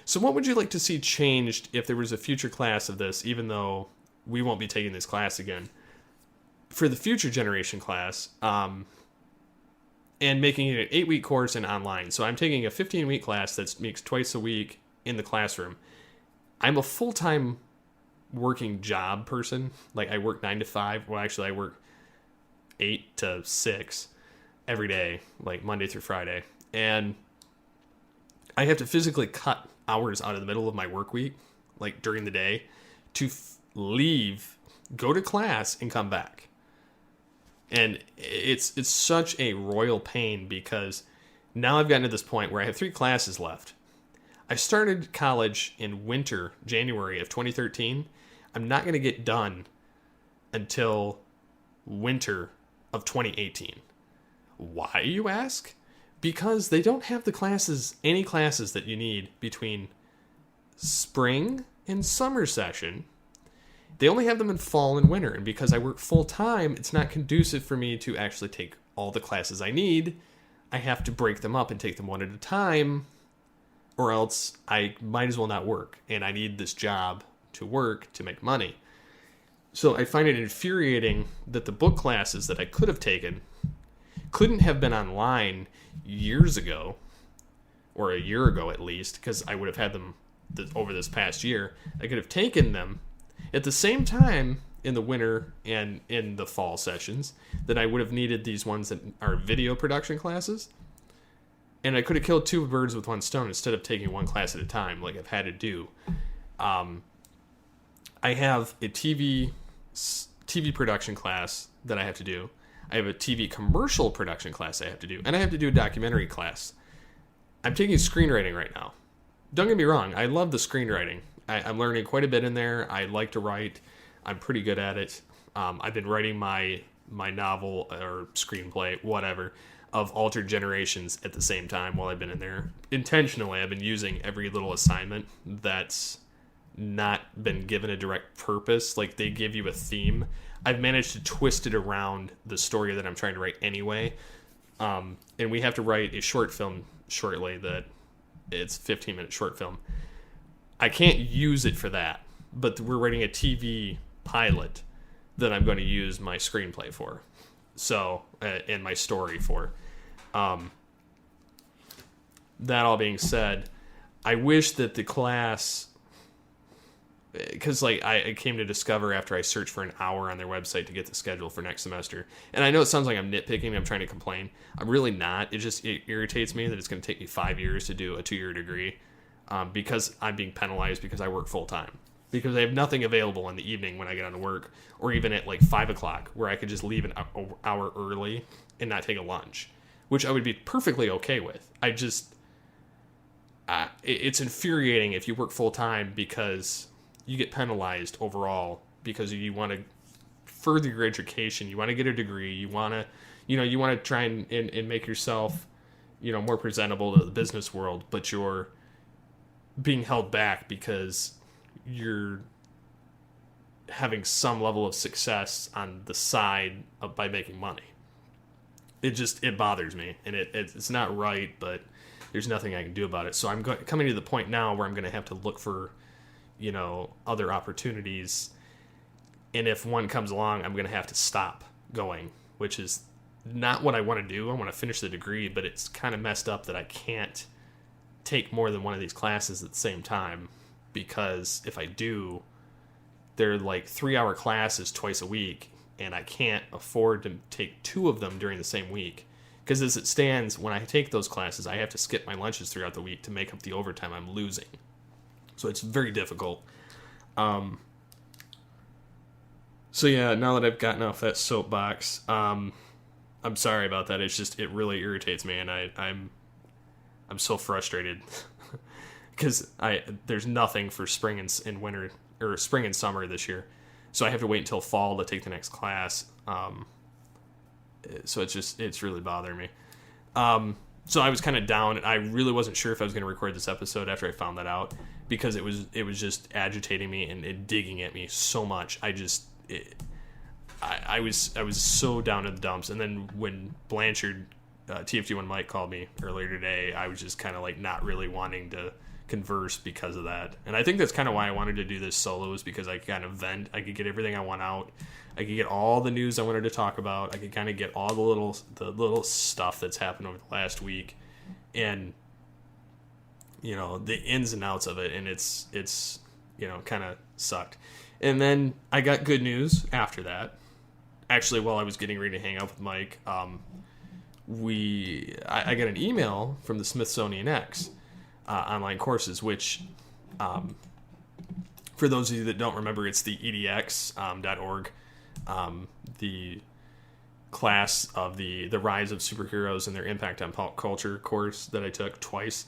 [SPEAKER 2] so what would you like to see changed if there was a future class of this, even though we won't be taking this class again, for the future generation class, and making it an 8-week course and online. So I'm taking a 15-week class that meets twice a week in the classroom. I'm a full-time working job person. Like, I work 9 to 5. Well, actually, I work 8 to 6 every day, like Monday through Friday. And I have to physically cut hours out of the middle of my work week, like during the day, to leave, go to class, and come back. And it's such a royal pain, because now I've gotten to this point where I have 3 classes left. I started college in winter, January of 2013. I'm not going to get done until winter of 2018. Why, you ask? Because they don't have any classes that you need between spring and summer session. They only have them in fall and winter, and because I work full-time, it's not conducive for me to actually take all the classes I need. I have to break them up and take them one at a time, or else I might as well not work, and I need this job to work to make money. So I find it infuriating that the book classes that I could have taken couldn't have been online years ago, or a year ago at least, because I would have had them over this past year. I could have taken them at the same time in the winter and in the fall sessions that I would have needed these ones that are video production classes. And I could have killed 2 birds with one stone instead of taking one class at a time like I've had to do. I have a TV production class that I have to do. I have a TV commercial production class I have to do. And I have to do a documentary class. I'm taking screenwriting right now. Don't get me wrong, I love the screenwriting. I'm learning quite a bit in there. I like to write. I'm pretty good at it. I've been writing my novel or screenplay, whatever, of Altered Generations at the same time while I've been in there. Intentionally, I've been using every little assignment that's not been given a direct purpose. Like, they give you a theme. I've managed to twist it around the story that I'm trying to write anyway. And we have to write a short film shortly that it's a 15-minute short film. I can't use it for that, but we're writing a TV pilot that I'm going to use my screenplay for. So, and my story for. That all being said, I wish that the class, because like I came to discover after I searched for an hour on their website to get the schedule for next semester, and I know it sounds like I'm nitpicking, I'm trying to complain. I'm really not. It irritates me that it's going to take me 5 years to do a 2-year degree, because I'm being penalized because I work full time. Because I have nothing available in the evening when I get out of work, or even at like 5 o'clock, where I could just leave an hour early and not take a lunch, which I would be perfectly okay with. It's infuriating if you work full time because you get penalized overall because you want to further your education, you want to get a degree, you want to try and make yourself, more presentable to the business world, but you're being held back because you're having some level of success on the side by making money. It bothers me, and it's not right, but there's nothing I can do about it. So I'm coming to the point now where I'm going to have to look for, other opportunities. And if one comes along, I'm going to have to stop going, which is not what I want to do. I want to finish the degree, but it's kind of messed up that I can't take more than one of these classes at the same time, because if I do, they're like 3-hour classes twice a week, and I can't afford to take 2 of them during the same week. Because as it stands, when I take those classes, I have to skip my lunches throughout the week to make up the overtime I'm losing. So it's very difficult. So yeah, now that I've gotten off that soapbox, I'm sorry about that. It's just, it really irritates me, and I'm so frustrated because there's nothing for spring and winter, or spring and summer this year, so I have to wait until fall to take the next class. So it's really bothering me. So I was kind of down, and I really wasn't sure if I was going to record this episode after I found that out, because it was just agitating me and digging at me so much. I was so down in the dumps. And then when Blanchard, TFG1 Mike, called me earlier today, I was just kind of like not really wanting to converse because of that. And I think that's kind of why I wanted to do this solo, is because I could kind of vent. I could get everything I want out. I could get all the news I wanted to talk about. I could kind of get all the little stuff that's happened over the last week, and the ins and outs of it. And it's kind of sucked. And then I got good news after that. Actually, while I was getting ready to hang up with Mike, I got an email from the Smithsonian X online courses, which, for those of you that don't remember, it's the edx.org, the class of the rise of superheroes and their impact on pop culture course that I took twice.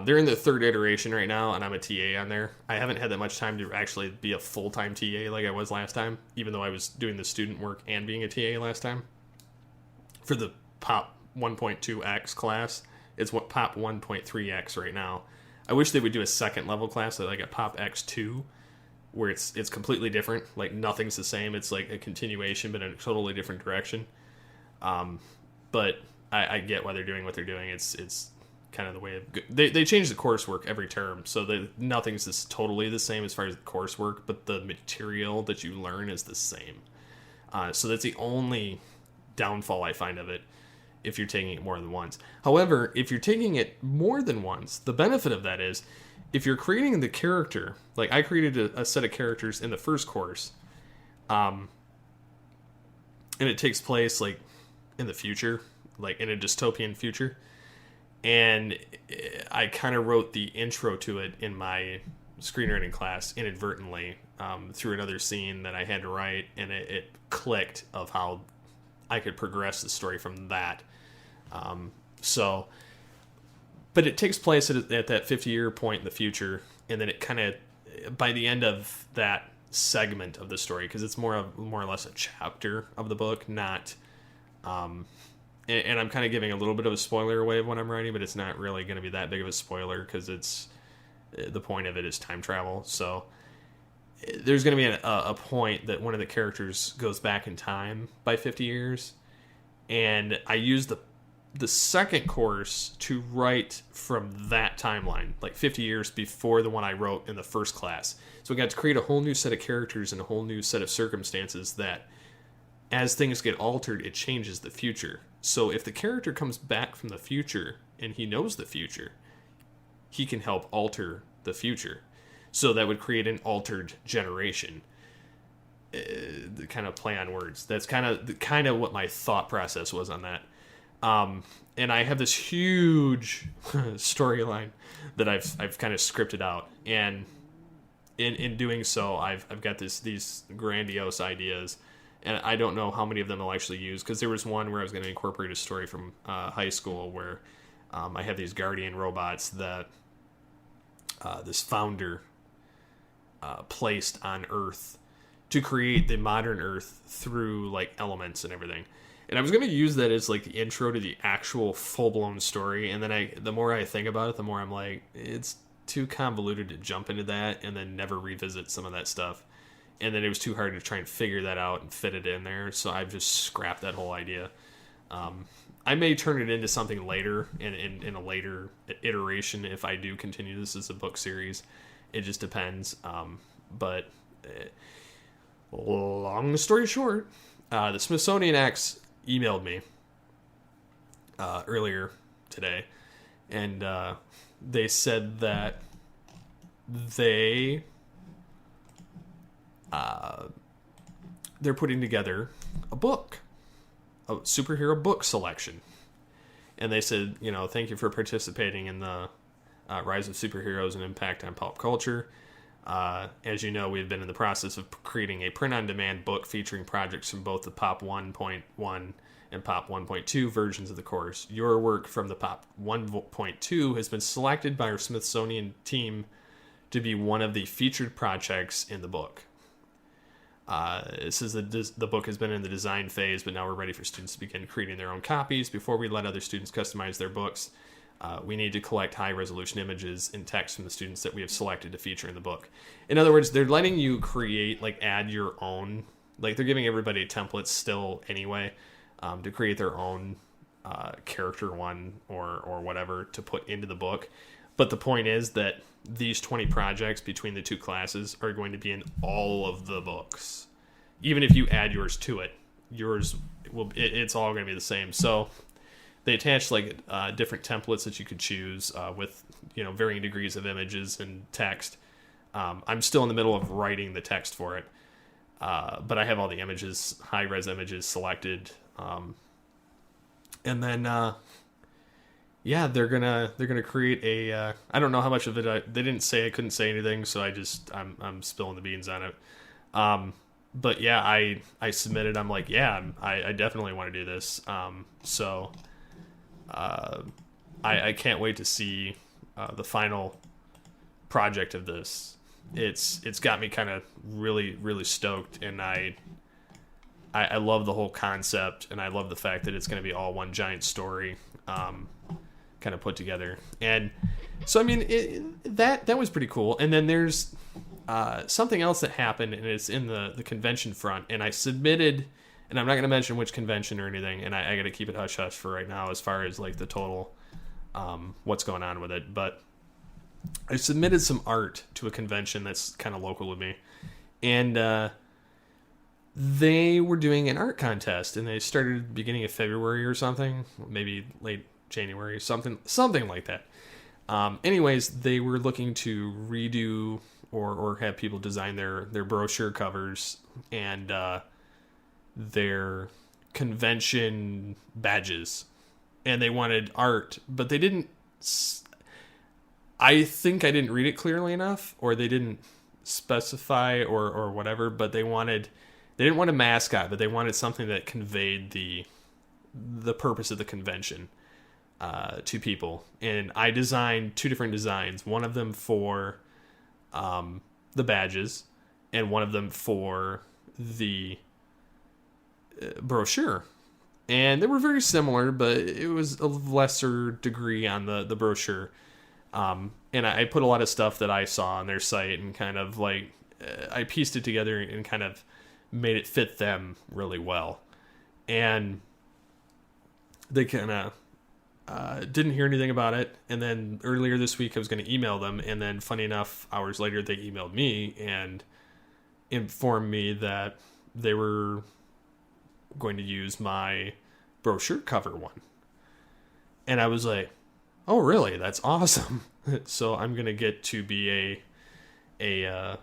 [SPEAKER 2] They're in the third iteration right now, and I'm a TA on there. I haven't had that much time to actually be a full-time TA like I was last time, even though I was doing the student work and being a TA last time. For the Pop 1.2X class, it's what Pop 1.3X right now. I wish they would do a second level class, like a Pop X2, where it's completely different. Like, nothing's the same. It's like a continuation, but in a totally different direction. But I get why they're doing what they're doing. It's kind of the way of they change the coursework every term, so nothing's just totally the same as far as the coursework, but the material that you learn is the same. So that's the only downfall I find of it, if you're taking it more than once. However, if you're taking it more than once, the benefit of that is, if you're creating the character, like I created a set of characters in the first course, and it takes place like in the future, like in a dystopian future. And I kind of wrote the intro to it in my screenwriting class inadvertently, through another scene that I had to write, and it clicked of how I could progress the story from that. But it takes place at that 50-year point in the future, and then it kind of, by the end of that segment of the story, because it's more or less a chapter of the book, not... And I'm kind of giving a little bit of a spoiler away of what I'm writing, but it's not really going to be that big of a spoiler, because the point of it is time travel. So there's going to be a point that one of the characters goes back in time by 50 years. And I used the second course to write from that timeline, like 50 years before the one I wrote in the first class. So we got to create a whole new set of characters and a whole new set of circumstances that, as things get altered, it changes the future. So if the character comes back from the future and he knows the future, he can help alter the future. So that would create an altered generation. The kind of play on words. That's kind of what my thought process was on that. And I have this huge storyline that I've kind of scripted out, and in doing so, I've got these grandiose ideas. And I don't know how many of them I'll actually use, because there was one where I was going to incorporate a story from high school where I have these guardian robots that this founder placed on Earth to create the modern Earth through like elements and everything. And I was going to use that as like the intro to the actual full-blown story. And then the more I think about it, the more I'm like, it's too convoluted to jump into that and then never revisit some of that stuff. And then it was too hard to try and figure that out and fit it in there. So I've just scrapped that whole idea. I may turn it into something later in a later iteration if I do continue this as a book series. It just depends. But long story short, the Smithsonian X emailed me earlier today. And they said that they're putting together a superhero book selection. And they said, thank you for participating in the rise of superheroes and impact on pop culture. As you know, we've been in the process of creating a print-on-demand book featuring projects from both the Pop 1.1 and Pop 1.2 versions of the course. Your work from the Pop 1.2 has been selected by our Smithsonian team to be one of the featured projects in the book. The book has been in the design phase, but now we're ready for students to begin creating their own copies. Before we let other students customize their books, we need to collect high-resolution images and text from the students that we have selected to feature in the book. In other words, they're letting you create, add your own, they're giving everybody templates still anyway, to create their own character one or whatever to put into the book. But the point is that these 20 projects between the two classes are going to be in all of the books. Even if you add yours to it, it's all going to be the same. So they attached different templates that you could choose with varying degrees of images and text. I'm still in the middle of writing the text for it, but I have all the images, high-res images selected, and then they're gonna create a. I don't know how much of it. They didn't say. I couldn't say anything, so I'm spilling the beans on it. But yeah, I submitted. I'm like, I definitely want to do this. So I can't wait to see the final project of this. It's got me kind of really, really stoked, and I love the whole concept, and I love the fact that it's going to be all one giant story, kind of put together. And so, I mean, that was pretty cool. And then there's something else that happened, and it's in the convention front. And I submitted, and I'm not going to mention which convention or anything, and I got to keep it hush-hush for right now as far as the total what's going on with it. But I submitted some art to a convention that's kind of local to me. And they were doing an art contest, and they started at the beginning of February or something, maybe late January, something like that. Anyways, they were looking to redo or have people design their brochure covers and their convention badges, and they wanted art, but they didn't. I think I didn't read it clearly enough, or they didn't specify or whatever. But they didn't want a mascot, but they wanted something that conveyed the purpose of the convention to people. And I designed 2 different designs. One of them for the badges, and one of them for the brochure. And they were very similar, but it was a lesser degree on the brochure. And I put a lot of stuff that I saw on their site, and kind of I pieced it together and kind of made it fit them really well. And they kind of didn't hear anything about it. And then earlier this week I was going to email them, and then funny enough, hours later they emailed me and informed me that they were going to use my brochure cover one. And I was like, oh really? That's awesome. So I'm going to get to be I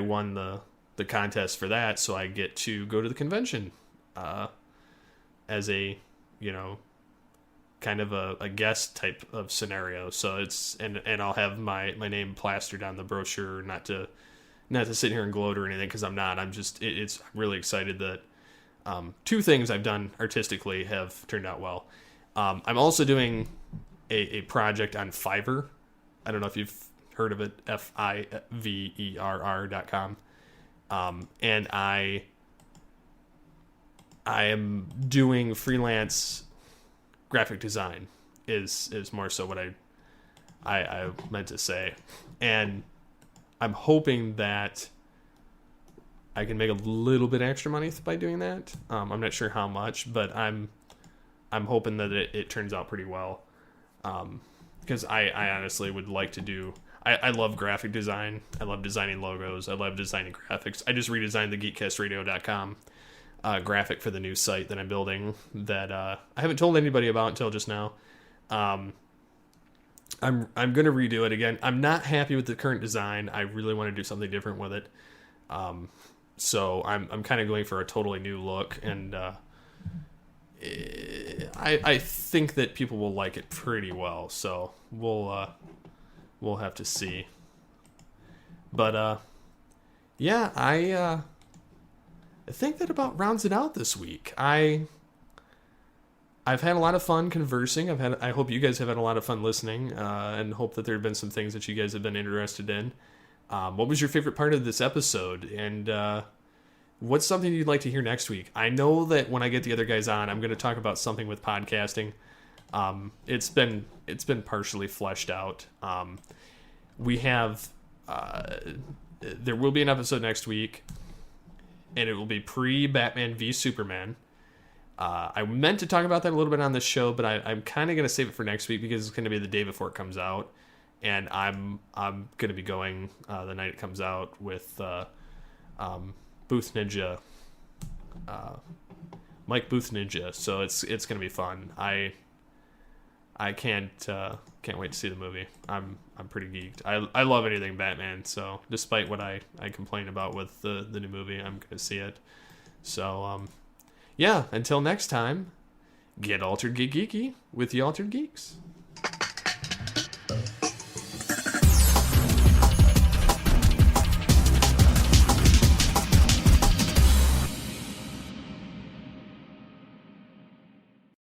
[SPEAKER 2] won the contest for that, so I get to go to the convention as a kind of a guest type of scenario. So it's and I'll have my name plastered on the brochure, not to sit here and gloat or anything, because I'm not. I'm just it's really excited that 2 things I've done artistically have turned out well. I'm also doing a project on Fiverr. I don't know if you've heard of it, fiverr.com. And I am doing freelance graphic design is more so what I meant to say. And I'm hoping that I can make a little bit extra money by doing that. I'm not sure how much, but I'm hoping that it turns out pretty well. Because I honestly would like to do. I love graphic design. I love designing logos. I love designing graphics. I just redesigned the geekcastradio.com graphic for the new site that I'm building that I haven't told anybody about until just now. I'm going to redo it again. I'm not happy with the current design. I really want to do something different with it. So I'm kind of going for a totally new look, and I think that people will like it pretty well. So we'll have to see. But yeah, I think that about rounds it out this week. I've had a lot of fun conversing. I hope you guys have had a lot of fun listening, and hope that there have been some things that you guys have been interested in. What was your favorite part of this episode? And what's something you'd like to hear next week? I know that when I get the other guys on, I'm going to talk about something with podcasting. It's been partially fleshed out. We have there will be an episode next week, and it will be pre-Batman v Superman. I meant to talk about that a little bit on this show, but I'm kind of going to save it for next week because it's going to be the day before it comes out, and I'm going to be going the night it comes out with Booth Ninja, Mike Booth Ninja. So it's going to be fun. I can't wait to see the movie. I'm pretty geeked. I love anything Batman. So despite what I complain about with the new movie, I'm going to see it. So yeah, until next time, get altered, get geeky with the Altered Geeks.